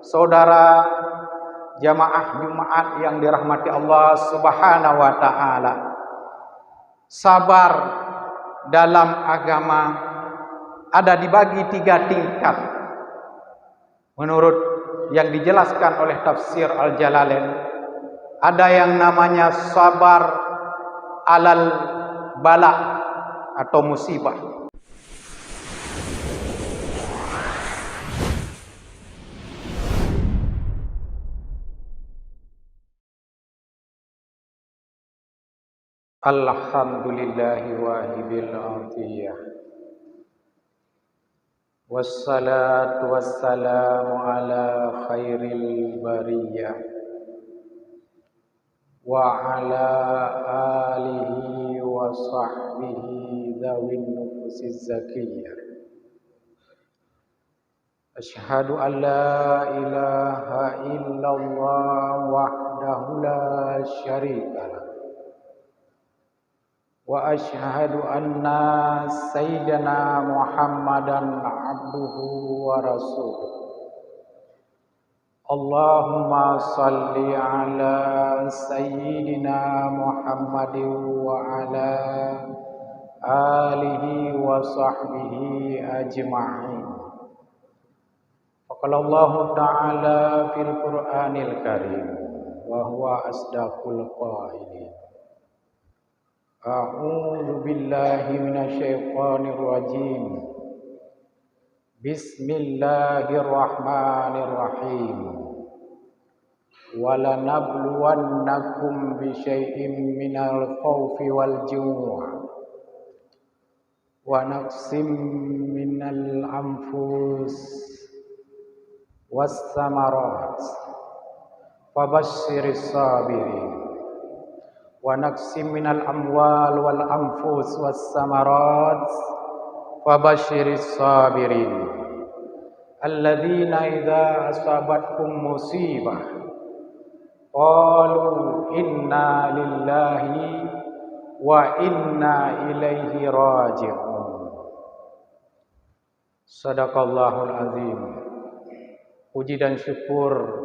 saudara jamaah Jumat yang dirahmati Allah Subhanahu wa taala. Sabar dalam agama ada dibagi 3 tingkat. Menurut yang dijelaskan oleh tafsir Al-Jalalain, ada yang namanya sabar alal bala atau musibah. Alhamdulillahi wahibil atiyah, wassalatu wassalamu ala khairil bariyah wa ala alihi wa sahbihi dhawin nufusiz zakiyah. Asyhadu an la ilaha illallah wahdahu la syarikalah wa asyhadu anna sayyidana Muhammadan abduhu wa rasuluh. Allahumma salli ala sayyidina Muhammadin wa ala alihi wa sahbihi ajma'in. Faqala Allah ta'ala fil Qur'anil Karim wa huwa asdaqul qailin. A'udzu billahi minasyaitonir rajim. Bismillahirrahmanirrahim. Walanabluwannakum bisyai'im minal khawfi wal ju'i wa naqsim minal anfus was samarat fabashshiris sabirin. Wa naqsim minal amwal wal anfus was samarat fabashshiris sabirin alladzina idza asabatkum musibah qalu inna lillahi wa inna ilaihi raji'un. Sadaqallahul azim. Puji dan syukur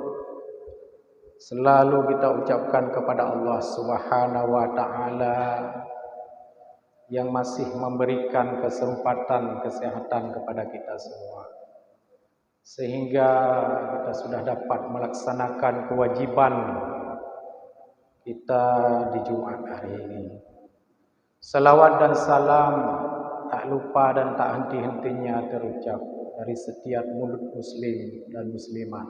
selalu kita ucapkan kepada Allah Subhanahu wa taala yang masih memberikan kesempatan kesehatan kepada kita semua, sehingga kita sudah dapat melaksanakan kewajiban kita di Jumat hari ini. Salawat dan salam tak lupa dan tak henti-hentinya terucap dari setiap mulut muslim dan muslimah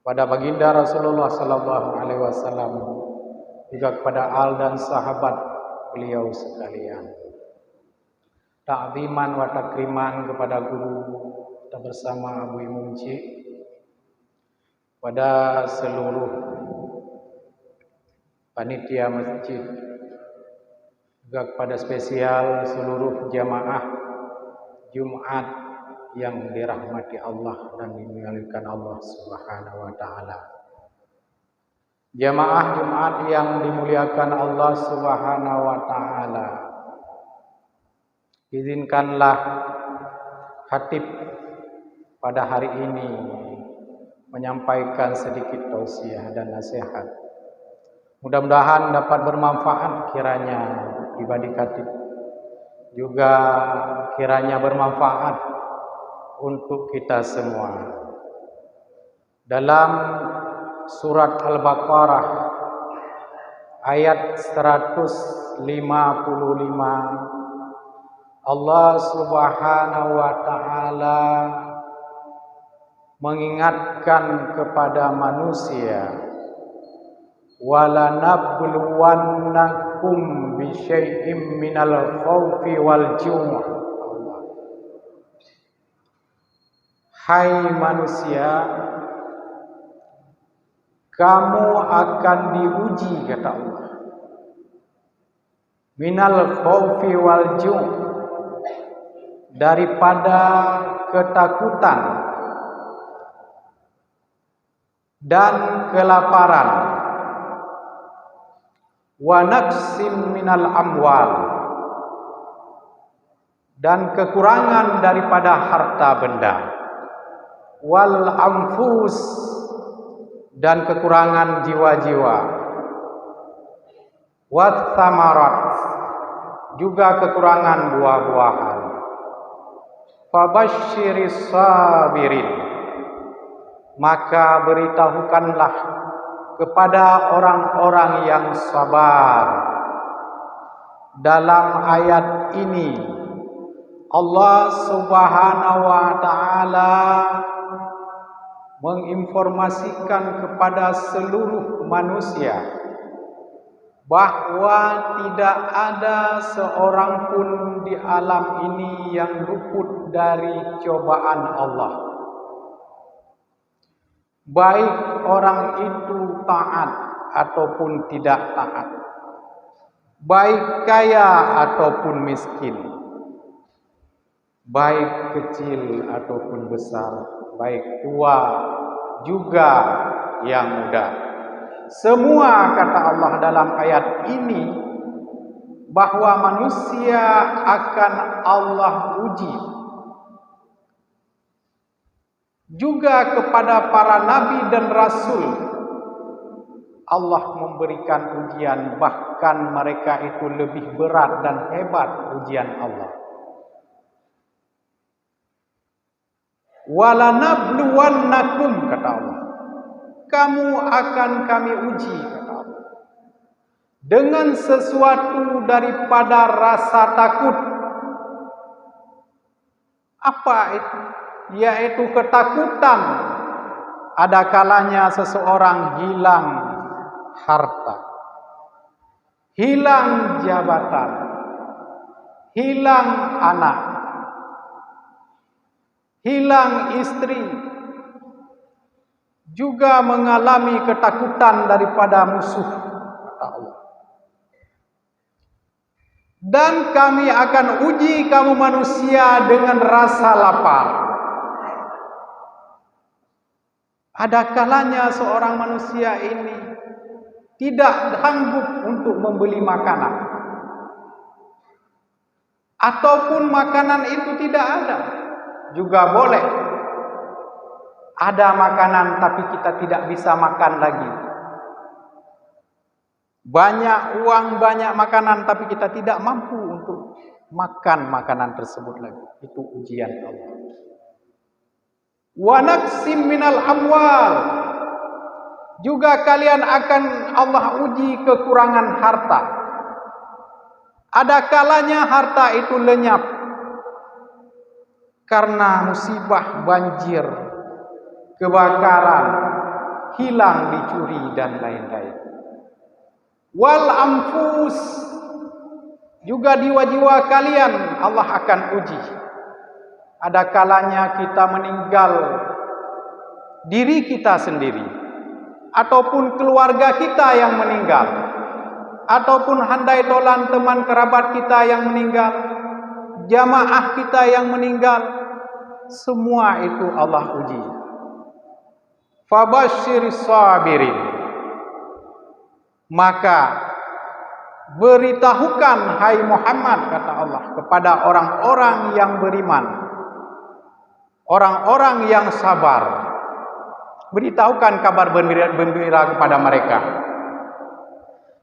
pada baginda Rasulullah sallallahu alaihi wasallam, juga kepada al dan sahabat beliau sekalian. Ta'ziman wa takriman kepada guru kita bersama Abu Imam Cik, pada seluruh panitia masjid, juga kepada spesial seluruh jamaah Jumat yang dirahmati Allah dan dimuliakan Allah Subhanahu wa taala. Jamaah Jumat yang dimuliakan Allah Subhanahu wa taala, izinkanlah khatib pada hari ini menyampaikan sedikit tausiah dan nasihat. Mudah-mudahan dapat bermanfaat kiranya pribadi khatib, juga kiranya bermanfaat untuk kita semua. Dalam surat Al-Baqarah ayat 155, Allah Subhanahu wa taala mengingatkan kepada manusia, walanabluwannakum bisyai'im minal khawfi wal ju'i. Hai manusia, kamu akan diuji, kata Allah, minal khawfi wal ju', daripada ketakutan dan kelaparan, wa naqsim minal amwal, dan kekurangan daripada harta benda, wal anfus, dan kekurangan jiwa-jiwa, wat thamarat, juga kekurangan buah-buahan. Fabasyiris sabirin, maka beritahukanlah kepada orang-orang yang sabar. Dalam ayat ini Allah Subhanahu wa taala menginformasikan kepada seluruh manusia bahwa tidak ada seorang pun di alam ini yang luput dari cobaan Allah. Baik orang itu taat ataupun tidak taat, baik kaya ataupun miskin, baik kecil ataupun besar, baik tua juga yang muda. Semua, kata Allah dalam ayat ini, bahwa manusia akan Allah uji. Juga kepada para nabi dan rasul Allah memberikan ujian, bahkan mereka itu lebih berat dan hebat ujian Allah. Walanabluwannakum, kata Allah, kamu akan kami uji, kata Allah, dengan sesuatu daripada rasa takut. Apa itu? Yaitu ketakutan ada kalanya seseorang hilang harta, hilang jabatan, hilang anak, hilang istri, juga mengalami ketakutan daripada musuh, kata Allah. Dan kami akan uji kamu manusia dengan rasa lapar. Ada kalanya seorang manusia ini tidak sanggup untuk membeli makanan, ataupun makanan itu tidak ada, juga boleh. Ada makanan tapi kita tidak bisa makan lagi. Banyak uang, banyak makanan tapi kita tidak mampu untuk makan makanan tersebut lagi. Itu ujian Allah. Wa naqsim minal amwal, juga kalian akan Allah uji kekurangan harta. Ada kalanya harta itu lenyap karena musibah banjir, kebakaran, hilang, dicuri, dan lain-lain. Wal anfus, juga jiwa-jiwa kalian Allah akan uji. Ada kalanya kita meninggal diri kita sendiri, ataupun keluarga kita yang meninggal, ataupun handai tolan teman kerabat kita yang meninggal, jamaah kita yang meninggal. Semua itu Allah uji. Fabasyiris sabirin, maka beritahukan hai Muhammad, kata Allah, kepada orang-orang yang beriman, orang-orang yang sabar. Beritahukan kabar gembira kepada mereka.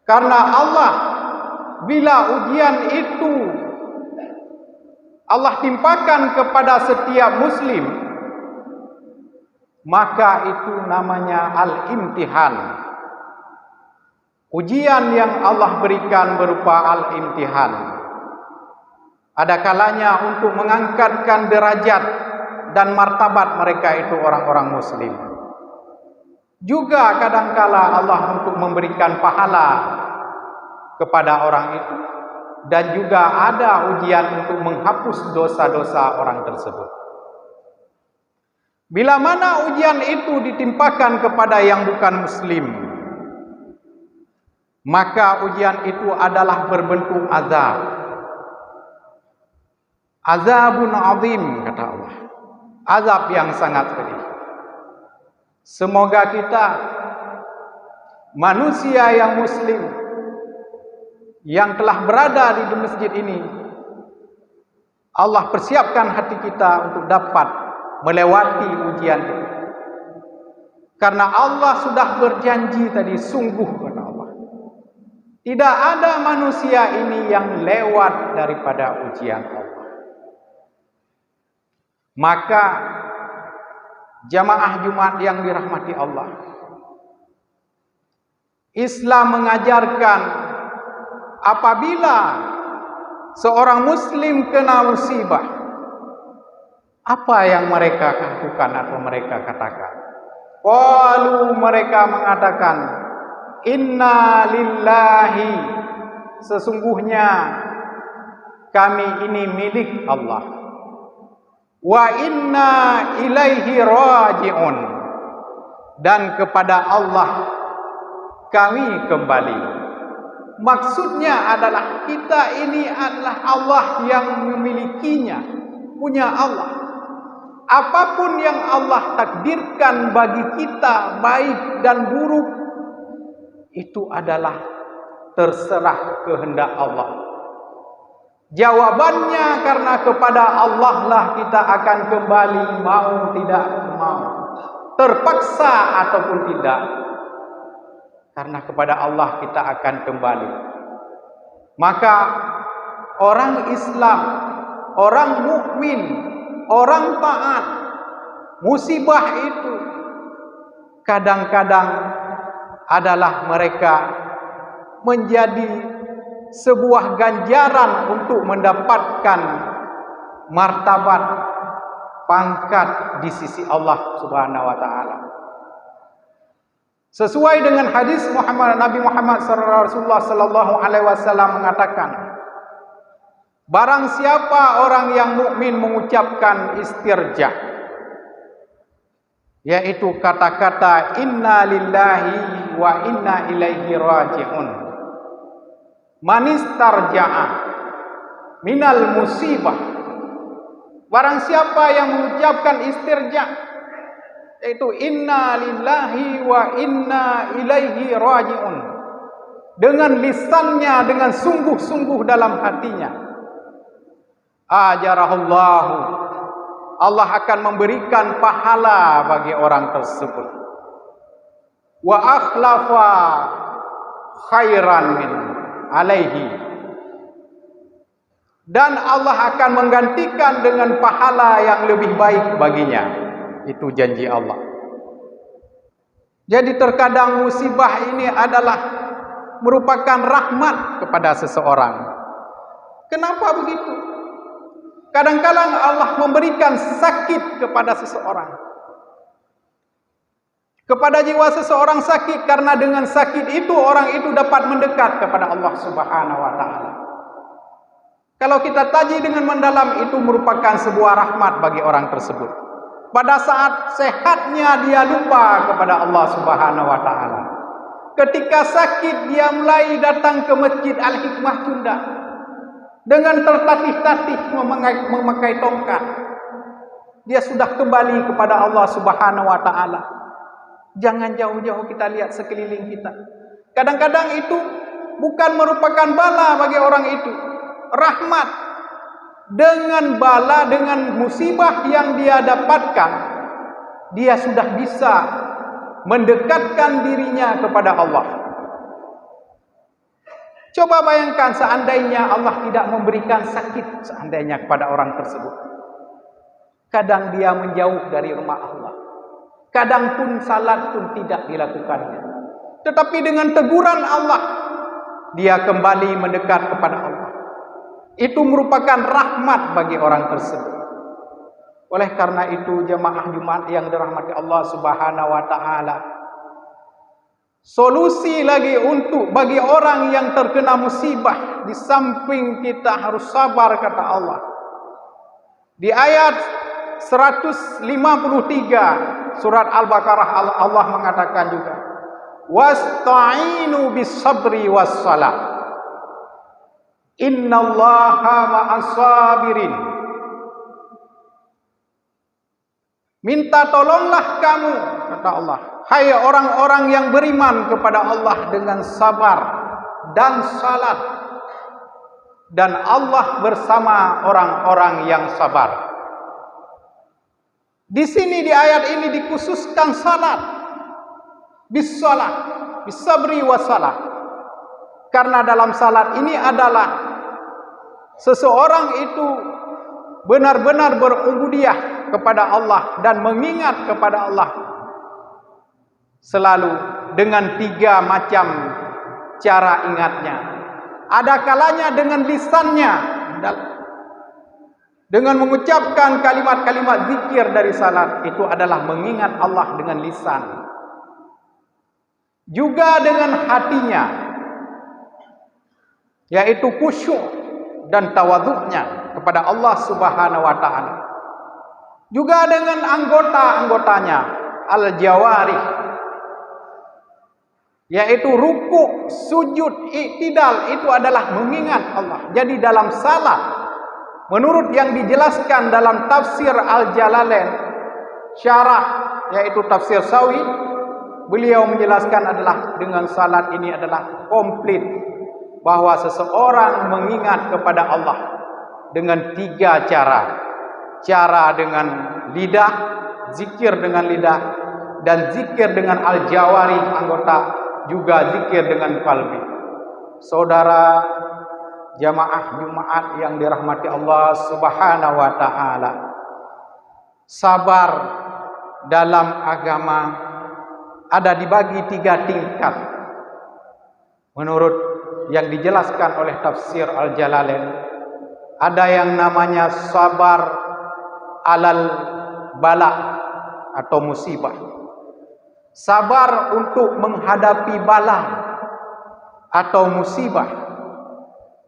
Karena Allah, bila ujian itu Allah timpakan kepada setiap muslim, maka itu namanya al-imtihan. Ujian yang Allah berikan berupa al-imtihan. Ada kalanya untuk mengangkatkan derajat dan martabat mereka itu orang-orang muslim. Juga kadangkala Allah untuk memberikan pahala kepada orang itu, dan juga ada ujian untuk menghapus dosa-dosa orang tersebut. Bila mana ujian itu ditimpakan kepada yang bukan muslim, maka ujian itu adalah berbentuk azab. Azabun azim, kata Allah. Azab yang sangat pedih. Semoga kita manusia yang muslim yang telah berada di masjid ini, Allah persiapkan hati kita untuk dapat melewati ujian itu. Karena Allah sudah berjanji tadi, sungguh kata Allah, tidak ada manusia ini yang lewat daripada ujian Allah. Maka jamaah Jumat yang dirahmati Allah, Islam mengajarkan apabila seorang muslim kena musibah, apa yang mereka lakukan atau mereka katakan? Qalu, mereka mengatakan, inna lillahi, sesungguhnya kami ini milik Allah, wa inna ilaihi raji'un, dan kepada Allah kami kembali. Maksudnya adalah kita ini adalah Allah yang memilikinya, punya Allah. Apapun yang Allah takdirkan bagi kita, baik dan buruk, itu adalah terserah kehendak Allah. Jawabannya karena kepada Allah lah kita akan kembali, mau tidak mau, terpaksa ataupun tidak. Karena kepada Allah kita akan kembali. Maka orang Islam, orang mukmin, orang taat, musibah itu kadang-kadang adalah mereka menjadi sebuah ganjaran untuk mendapatkan martabat, pangkat di sisi Allah Subhanahu wa taala. Sesuai dengan hadis Nabi Muhammad sallallahu alaihi wasallam mengatakan, barang siapa orang yang mukmin mengucapkan istirja, yaitu kata-kata inna lillahi wa inna ilaihi raji'un, man istarja'a minal musibah, barang siapa yang mengucapkan istirja, yaitu inna lillahi wa inna ilaihi raji'un, dengan lisannya, dengan sungguh-sungguh dalam hatinya, ajarahullahu, Allah akan memberikan pahala bagi orang tersebut, wa akhlafa khairan min alaihi, dan Allah akan menggantikan dengan pahala yang lebih baik baginya. Itu janji Allah. Jadi terkadang musibah ini adalah merupakan rahmat kepada seseorang. Kenapa begitu? Kadang-kadang Allah memberikan sakit kepada seseorang, kepada jiwa seseorang sakit, karena dengan sakit itu orang itu dapat mendekat kepada Allah Subhanahu wa taala. Kalau kita kaji dengan mendalam, itu merupakan sebuah rahmat bagi orang tersebut. Pada saat sehatnya dia lupa kepada Allah Subhanahu wa taala. Ketika sakit dia mulai datang ke Masjid Al-Hikmah Tunda dengan tertatih-tatih memakai tongkat. Dia sudah kembali kepada Allah Subhanahu wa taala. Jangan jauh-jauh kita lihat sekeliling kita. Kadang-kadang itu bukan merupakan bala bagi orang itu, rahmat. Dengan bala, dengan musibah yang dia dapatkan, dia sudah bisa mendekatkan dirinya kepada Allah. Coba bayangkan seandainya Allah tidak memberikan sakit seandainya kepada orang tersebut. Kadang dia menjauh dari rumah Allah, kadang pun salat pun tidak dilakukannya. Tetapi dengan teguran Allah, dia kembali mendekat kepada Allah. Itu merupakan rahmat bagi orang tersebut. Oleh karena itu, jemaah Jumat yang dirahmati Allah Subhanahu wa taala, solusi lagi untuk bagi orang yang terkena musibah, di samping kita harus sabar kata Allah. Di ayat 153 surat Al-Baqarah Allah mengatakan juga, wasta'inu bis sabri was salat, innallaha ma'as sabirin. Minta tolonglah kamu, kata Allah, hai orang-orang yang beriman kepada Allah, dengan sabar dan salat, dan Allah bersama orang-orang yang sabar. Di sini di ayat ini dikhususkan salat, bis-salat, bis-sabri was-salat. Karena dalam salat ini adalah seseorang itu benar-benar berubudiyah kepada Allah dan mengingat kepada Allah selalu dengan 3 macam cara ingatnya. Ada kalanya dengan lisannya, dengan mengucapkan kalimat-kalimat zikir dari salat, itu adalah mengingat Allah dengan lisan. Juga dengan hatinya, yaitu khusyuk dan tawadhu'nya kepada Allah Subhanahu wa taala. Juga dengan anggota-anggotanya, al-jawarih, yaitu ruku', sujud, iktidal, itu adalah mengingat Allah. Jadi dalam salat, menurut yang dijelaskan dalam tafsir Al-Jalalain, syarah yaitu tafsir Sawi, beliau menjelaskan adalah dengan salat ini adalah komplit, bahwa seseorang mengingat kepada Allah dengan 3 cara. Cara dengan lidah, zikir dengan lidah, dan zikir dengan al-jawari, anggota, juga zikir dengan qalbi. Saudara jamaah Jumat yang dirahmati Allah Subhanahu wa taala, sabar dalam agama ada dibagi 3 tingkat. Menurut yang dijelaskan oleh tafsir Al-Jalalain, ada yang namanya sabar alal bala atau musibah. Sabar untuk menghadapi bala atau musibah.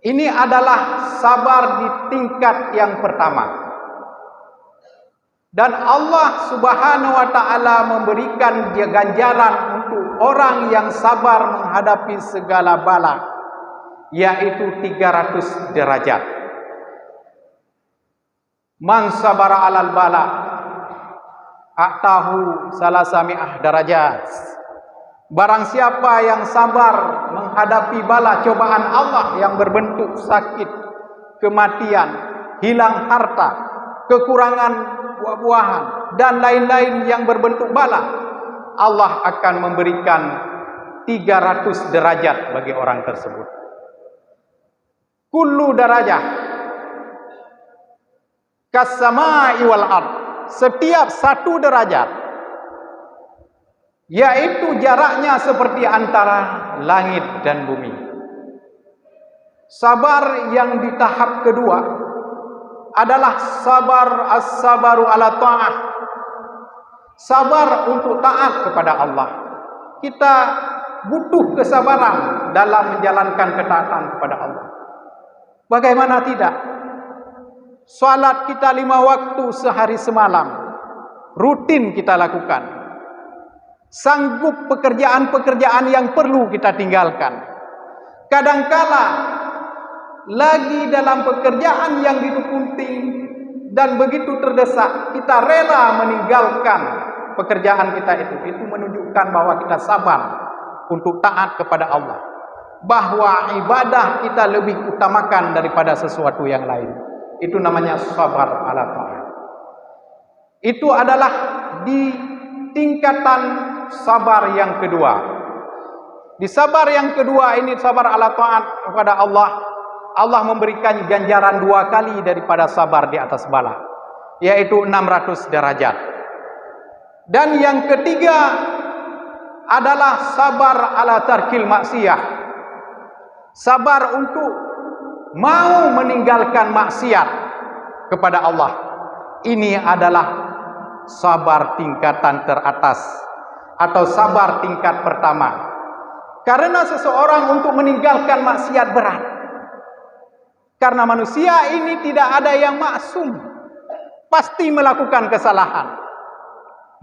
Ini adalah sabar di tingkat yang pertama. Dan Allah Subhanahu wa taala memberikan ganjaran untuk orang yang sabar menghadapi segala bala, yaitu 300 derajat. Man sabara alal bala a'tahu salasami'ah darajat. Barang siapa yang sabar menghadapi bala cobaan Allah yang berbentuk sakit, kematian, hilang harta, kekurangan buah-buahan, dan lain-lain yang berbentuk bala, Allah akan memberikan 300 derajat bagi orang tersebut. Kullu darajah kas-samai wal ard. Setiap 1 derajat, yaitu jaraknya seperti antara langit dan bumi. Sabar yang di tahap kedua adalah sabar as-sabaru ala ta'ah. Sabar untuk taat kepada Allah. Kita butuh kesabaran dalam menjalankan ketaatan kepada Allah. Bagaimana tidak? Salat kita 5 waktu sehari semalam, rutin kita lakukan. Sanggup pekerjaan-pekerjaan yang perlu kita tinggalkan. Kadangkala lagi dalam pekerjaan yang begitu penting dan begitu terdesak, kita rela meninggalkan pekerjaan kita itu. Itu menunjukkan bahwa kita sabar untuk taat kepada Allah, bahwa ibadah kita lebih utamakan daripada sesuatu yang lain. Itu namanya sabar ala ta'ah. Itu adalah di tingkatan sabar yang kedua. Di sabar yang kedua ini, sabar ala ta'at kepada Allah, Allah memberikan ganjaran 2 kali daripada sabar di atas bala, yaitu 600 derajat. Dan yang ketiga adalah sabar ala tarkil maksiyah. Sabar untuk mau meninggalkan maksiat kepada Allah. Ini adalah sabar tingkatan teratas atau sabar tingkat pertama. Karena seseorang untuk meninggalkan maksiat berat. Karena manusia ini tidak ada yang maksum, pasti melakukan kesalahan.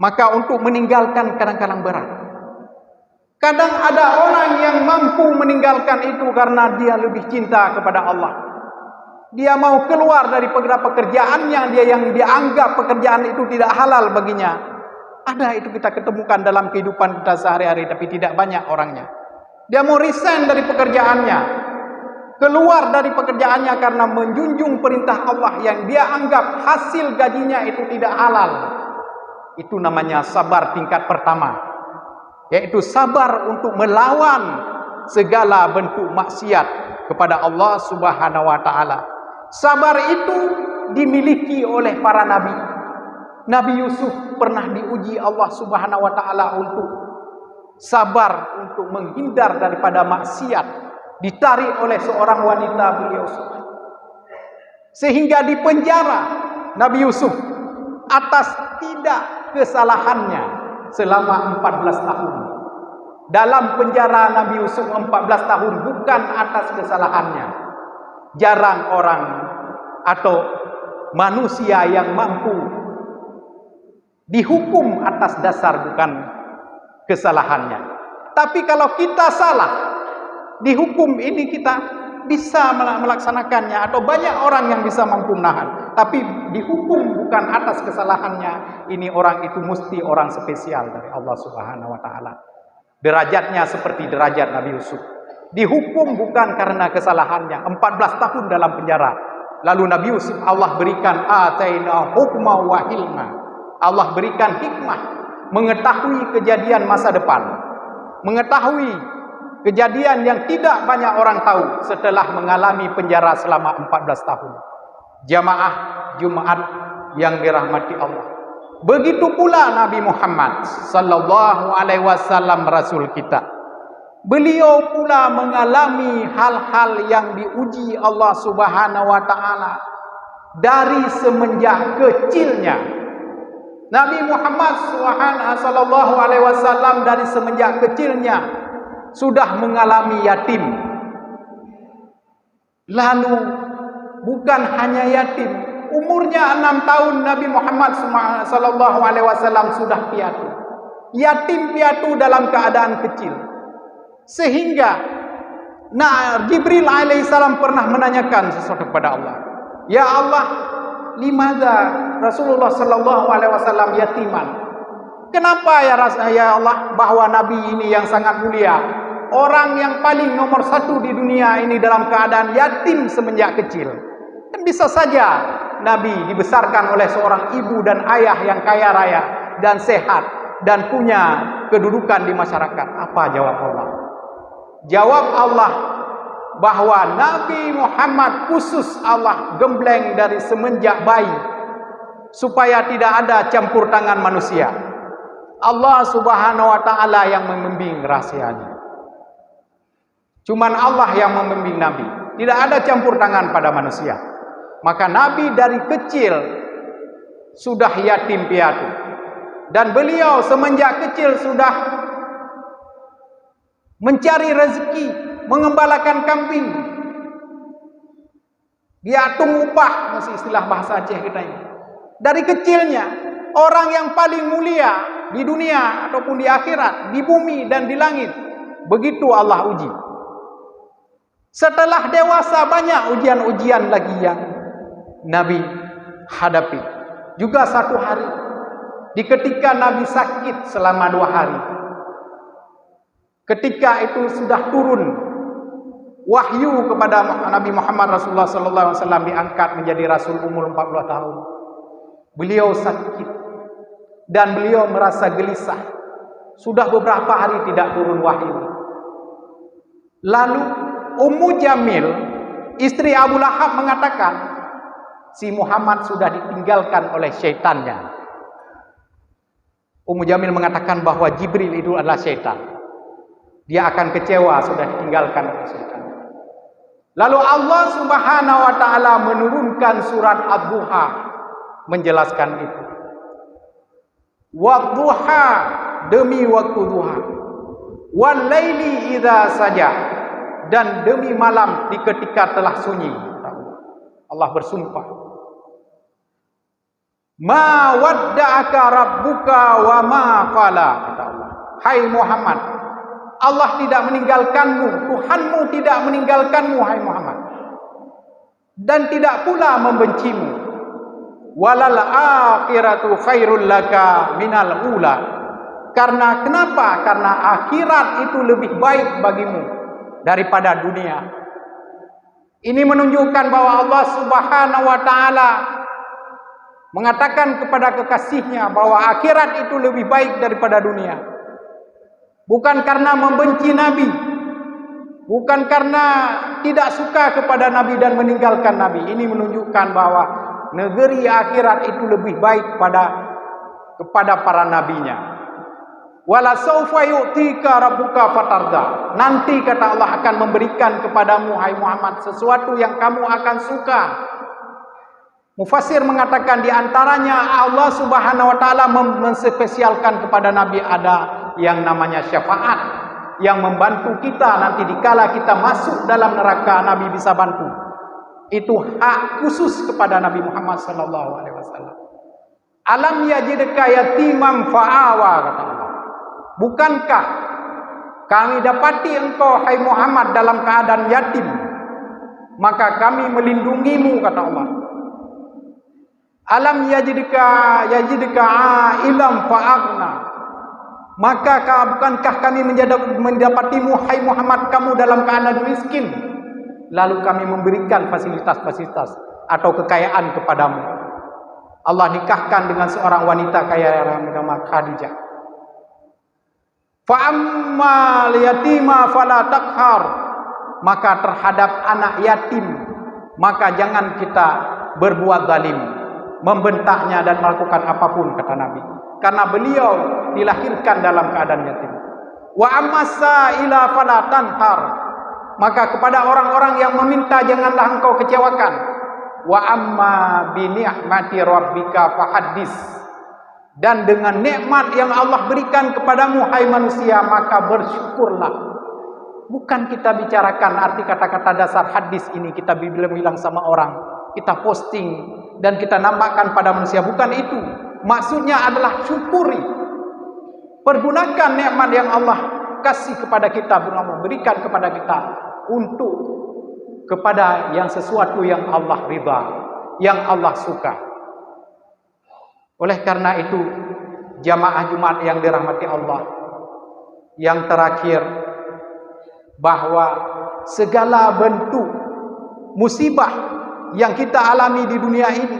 Maka untuk meninggalkan kadang-kadang berat. Kadang ada orang yang mampu meninggalkan itu karena dia lebih cinta kepada Allah. Dia mau keluar dari pekerjaannya, dia yang dianggap pekerjaan itu tidak halal baginya. Ada itu kita ketemukan dalam kehidupan kita sehari-hari, tapi tidak banyak orangnya. Dia mau resign dari pekerjaannya, keluar dari pekerjaannya karena menjunjung perintah Allah yang dia anggap hasil gajinya itu tidak halal. Itu namanya sabar tingkat pertama, yaitu sabar untuk melawan segala bentuk maksiat kepada Allah Subhanahu wa taala. Sabar itu dimiliki oleh para nabi. Nabi Yusuf pernah diuji Allah Subhanahu wa taala untuk sabar untuk menghindar daripada maksiat, ditarik oleh seorang wanita beliau sabar. Sehingga dipenjara Nabi Yusuf atas tidak kesalahannya selama 14 tahun. Dalam penjara Nabi Yusuf 14 tahun bukan atas kesalahannya. Jarang orang atau manusia yang mampu dihukum atas dasar bukan kesalahannya. Tapi kalau kita salah, dihukum ini kita bisa melaksanakannya, atau banyak orang yang bisa mampu menahan. Tapi dihukum bukan atas kesalahannya, ini orang itu mesti orang spesial dari Allah Subhanahu wa taala. Derajatnya seperti derajat Nabi Yusuf. Dihukum bukan karena kesalahannya, 14 tahun dalam penjara. Lalu Nabi Yusuf Allah berikan ataina hukma wa ilma. Allah berikan hikmah, mengetahui kejadian masa depan, mengetahui kejadian yang tidak banyak orang tahu setelah mengalami penjara selama 14 tahun. Jamaah Jumat yang dirahmati Allah. Begitu pula Nabi Muhammad sallallahu alaihi wasallam rasul kita. Beliau pula mengalami hal-hal yang diuji Allah Subhanahu wa taala dari semenjak kecilnya. Nabi Muhammad sallallahu alaihi wasallam dari semenjak kecilnya sudah mengalami yatim. Lalu bukan hanya yatim, umurnya 6 tahun Nabi Muhammad sallallahu alaihi wasallam sudah piatu. Yatim piatu dalam keadaan kecil. Sehingga Jibril alaihissalam pernah menanyakan sesuatu kepada Allah. Ya Allah, limadza Rasulullah sallallahu alaihi wasallam yatiman? Kenapa ya Allah bahwa Nabi ini yang sangat mulia, orang yang paling nomor 1 di dunia ini dalam keadaan yatim semenjak kecil? Dan bisa saja Nabi dibesarkan oleh seorang ibu dan ayah yang kaya raya dan sehat dan punya kedudukan di masyarakat. Apa jawab Allah? Jawab Allah bahwa Nabi Muhammad khusus Allah gembleng dari semenjak bayi supaya tidak ada campur tangan manusia. Allah Subhanahu wa taala yang membimbing rahasianya. Cuman Allah yang membimbing Nabi. Tidak ada campur tangan pada manusia. Maka Nabi dari kecil sudah yatim piatu. Dan beliau semenjak kecil sudah mencari rezeki, mengembalakan kambing. Dia atung upah, masih istilah bahasa Aceh kita ini. Dari kecilnya, orang yang paling mulia di dunia ataupun di akhirat, di bumi dan di langit. Begitu Allah uji. Setelah dewasa banyak ujian-ujian lagi yang Nabi hadapi. Juga satu hari, di ketika Nabi sakit selama 2 hari. Ketika itu sudah turun wahyu kepada Nabi Muhammad Rasulullah sallallahu alaihi wasallam, diangkat menjadi rasul umur 40 tahun. Beliau sakit dan beliau merasa gelisah. Sudah beberapa hari tidak turun wahyu. Lalu Ummu Jamil, istri Abu Lahab, mengatakan si Muhammad sudah ditinggalkan oleh syaitannya. Ummu Jamil mengatakan bahwa Jibril itu adalah syaitan. Dia akan kecewa sudah ditinggalkan oleh syaitan. Lalu Allah Subhanahu wa taala menurunkan surat Ad-Duha menjelaskan itu. Wadduha, demi waktu duha. Wal laili idza saja, dan demi malam di ketika telah sunyi. Allah bersumpah. Ma wadda'aka rabbuka wa ma qala, kata Allah. Hai Muhammad, Allah tidak meninggalkanmu, Tuhanmu tidak meninggalkanmu, hai Muhammad. Dan tidak pula membencimu. Walal akhiratu khairul laka minal ula. Karena kenapa? Karena akhirat itu lebih baik bagimu daripada dunia. Ini menunjukkan bahwa Allah Subhanahu wa taala mengatakan kepada kekasihnya bahwa akhirat itu lebih baik daripada dunia. Bukan karena membenci Nabi, bukan karena tidak suka kepada Nabi dan meninggalkan Nabi. Ini menunjukkan bahwa negeri akhirat itu lebih baik kepada para nabinya. Wala saufa yu'tika rabbuka fatarda. Nanti kata Allah akan memberikan kepadamu hai Muhammad sesuatu yang kamu akan suka. Mufassir mengatakan di antaranya Allah Subhanahu wa taala menspesialkan kepada Nabi ada yang namanya syafaat yang membantu kita nanti dikala kita masuk dalam neraka, Nabi bisa bantu. Itu hak khusus kepada Nabi Muhammad sallallahu alaihi wasallam. Alam yajidka yatiman fa'awa kata Allah. Bukankah kami dapati engkau hai Muhammad dalam keadaan yatim, maka kami melindungimu kata Allah. Alam yajidka ailam fa'aghna. Maka bukankah kami mendapatimu hai Muhammad kamu dalam keadaan miskin, lalu kami memberikan fasilitas-fasilitas atau kekayaan kepadamu. Allah nikahkan dengan seorang wanita kaya yang bernama Khadijah. Fa amma yatima fala taqhar. Maka terhadap anak yatim maka jangan kita berbuat zalim, membentaknya dan melakukan apapun kata Nabi, karena beliau dilahirkan dalam keadaan yatim. Wa amma sa'ila fala tanhar. Maka kepada orang-orang yang meminta janganlah engkau kecewakan. Wa amma bi ni'mati rabbika fahaddis. Dan dengan nikmat yang Allah berikan kepadamu hai manusia maka bersyukurlah. Bukan kita bicarakan arti kata-kata dasar hadis ini kita bilang sama orang, kita posting dan kita nampakkan pada manusia, bukan itu. Maksudnya adalah syukuri. Pergunakan nikmat yang Allah kasih kepada kita, Allah berikan kepada kita untuk kepada yang sesuatu yang Allah ridha, yang Allah suka. Oleh karena itu, jamaah Jumat yang dirahmati Allah, yang terakhir, bahwa segala bentuk musibah yang kita alami di dunia ini,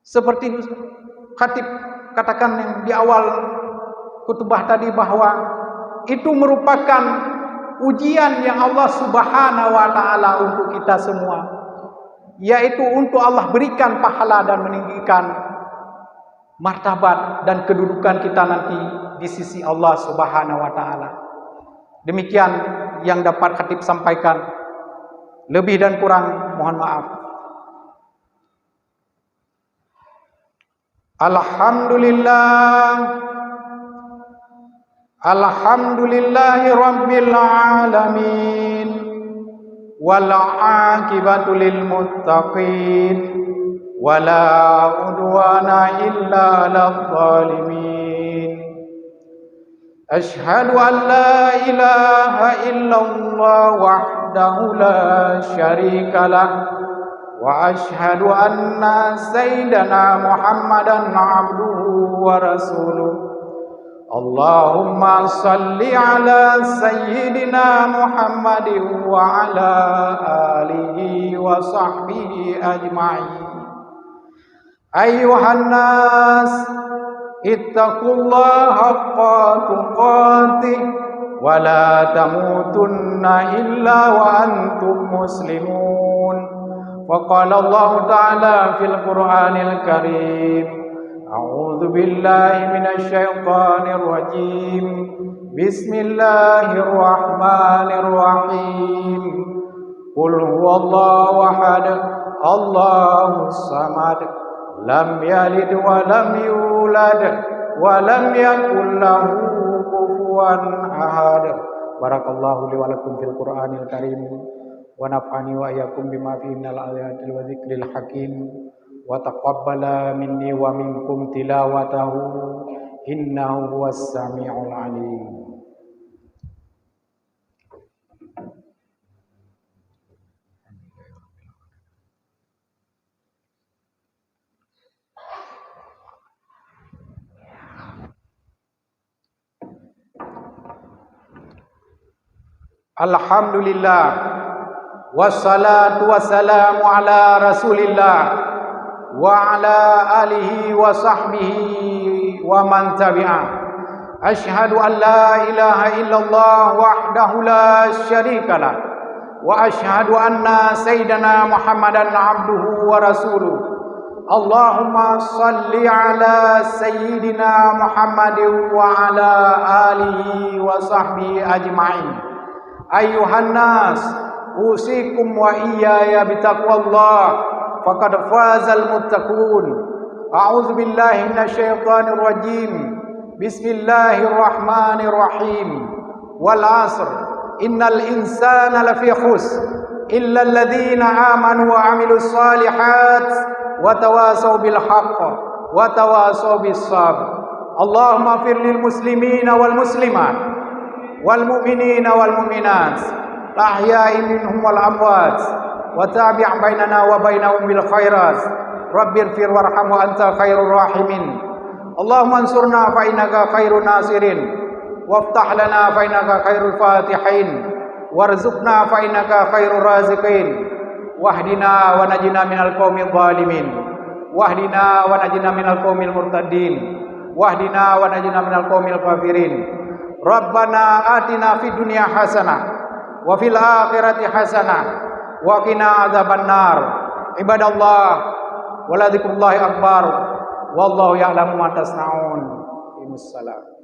seperti khatib katakan yang di awal khutbah tadi, bahwa itu merupakan ujian yang Allah Subhanahu wa taala untuk kita semua, yaitu untuk Allah berikan pahala dan meninggikan martabat dan kedudukan kita nanti di sisi Allah Subhanahu wa taala. Demikian yang dapat khatib sampaikan. Lebih dan kurang mohon maaf. Alhamdulillahi rabbil alamin. Wal aqibatu lil muttaqin. Wala udwana illa 'alal zalimin. Ashhadu an la ilaha illallah wahdahu la syarikalah wa ashhadu anna sayyidana Muhammadan 'abduhu wa rasuluh. Allahumma salli ala sayyidina Muhammadin wa ala alihi wa sahbihi ajma'in. Ayyuhan nas ittaqullaha haqqa tuqatih wa la tamutunna illa wa antum muslimun. Wa qala Allah ta'ala fil Qur'anil Karim, a'udzu billahi minasy syaithanir rajim. Bismillahirrahmanirrahim. Qul huwallahu ahad, Allahus samad, lam yalid wa lam yulad wa lam yakul lahu kufuwan ahad. Barakallahu li wa lakum fil Qur'anil Karim wa naf'ani wa iyyakum bima fihi minal ayatil wa dzikril hakim wa taqabbala minni wa minkum tilawatahu innahu huwas samiul alim. Alhamdulillah wassalatu wassalamu ala Rasulillah وعلى آله وصحبه ومن تبعه. أشهد أن لا إله إلا الله وحده لا شريك له وأشهد أن سيدنا محمدا عبده ورسوله. اللهم صل على سيدنا محمد وعلى آله وصحبه أجمعين. أيها الناس أوصيكم وإياي بتقوى الله فقد فاز المتقون. أعوذ بالله من الشيطان الرجيم. بسم الله الرحمن الرحيم. والعصر إن الإنسان لفي خسر إلا الذين آمنوا وعملوا الصالحات وتواصوا بالحق وتواصوا بالصبر. اللهم اغفر للمسلمين والمسلمات والمؤمنين والمؤمنات الأحياء منهم والأموات وتابع بيننا وبينهم بالخيرات. رب اغفر وارحم وأنت خير الراحمين. اللهم انصرنا فإنك خير الناصرين وافتح لنا فإنك خير الفاتحين وارزقنا فإنك خير الرازقين واهدنا ونجنا من القوم الظالمين واهدنا ونجنا من القوم المرتدين واهدنا ونجنا من القوم الكافرين. ربنا آتنا في الدنيا حسنة وفي الآخرة حسنة وقنا عذاب النار. عباد الله ولذكر الله أكبر والله يعلم ما تصنعون. السلام.